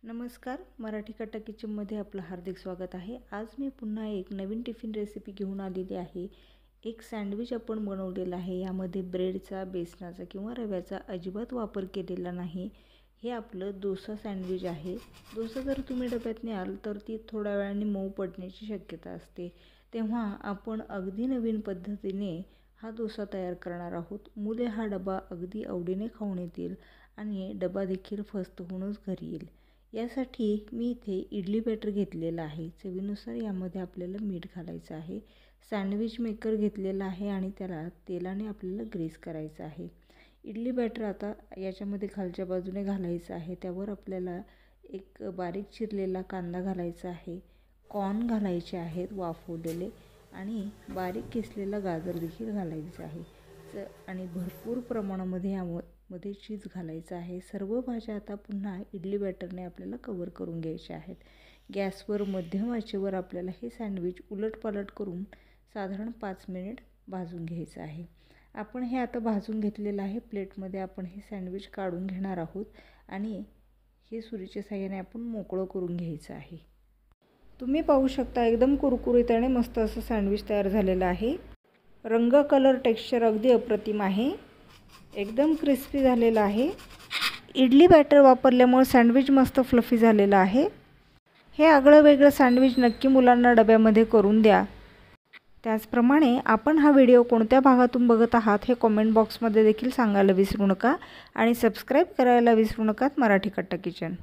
नमस्कार, मराठी कट्टा किचनमध्ये आपलं हार्दिक स्वागत आहे। आज मी पुन्हा एक नवीन टिफिन रेसिपी घेऊन आलेली आहे। एक सँडविच आपण बनवलेला आहे। यामध्ये ब्रेडचा, बेसनाचा किंवा रव्याचा अजिबात वापर केलेला नाही। हे आपलं डोसा सँडविच आहे। डोसा जर तुम्ही डब्यात न्याल तर ती थोड्या वेळाने मऊ पडण्याची शक्यता असते। तेव्हा आपण अगदी नवीन पद्धतीने हा डोसा तयार करणार आहोत। मुले हा डबा अगदी आवडीने खाऊन येतील आणि डबा देखील फस्त होऊनच घरी येईल। यासाठी मी इथे इडली बॅटर घेतलेला आहे। चवीनुसार यामध्ये आपल्याला मीठ घालायचं आहे। सँडविच मेकर घेतलेला आहे आणि त्याला तेलाने आपल्याला ग्रीस करायचं आहे। इडली बॅटर आता याच्यामध्ये खालच्या बाजूने घालायचं आहे। त्यावर आपल्याला एक बारीक चिरलेला कांदा घालायचा आहे, कॉर्न घालायचे आहेत वाफवलेले आणि बारीक किसलेला गाजर देखील घालायचं आहे आणि भरपूर प्रमाणामध्ये यामध्ये चीज घालायचं आहे। सर्व भाज्या आता पुन्हा इडली बॅटरने आपल्याला कव्हर करून घ्यायच्या आहेत। गॅसवर मध्यम आचेवर आपल्याला हे सँडविच उलटपालट करून साधारण 5 मिनिट भाजून घ्यायचं आहे। आपण हे आता भाजून घेतलेलं आहे। प्लेटमध्ये आपण हे सँडविच काढून घेणार आहोत आणि हे सुरीच्या साहाय्याने आपण मोकळं करून घ्यायचं आहे। तुम्ही पाहू शकता एकदम कुरकुरीत आणि मस्त असं सँडविच तयार झालेलं आहे। रंग, कलर, टेक्स्चर अगदी अप्रतिम आहे। एकदम क्रिस्पी झालेला आहे। इडली बॅटर वापरल्यामुळे सँडविच मस्त फ्लफी झालेलं आहे। हे आगळं वेगळं सँडविच नक्की मुलांना डब्यामध्ये करून द्या। त्याचप्रमाणे आपण हा व्हिडिओ कोणत्या भागातून बघत आहात हे कमेंट बॉक्समध्ये देखील सांगायला विसरू नका आणि सबस्क्राईब करायला विसरू नका मराठी कट्टा किचन।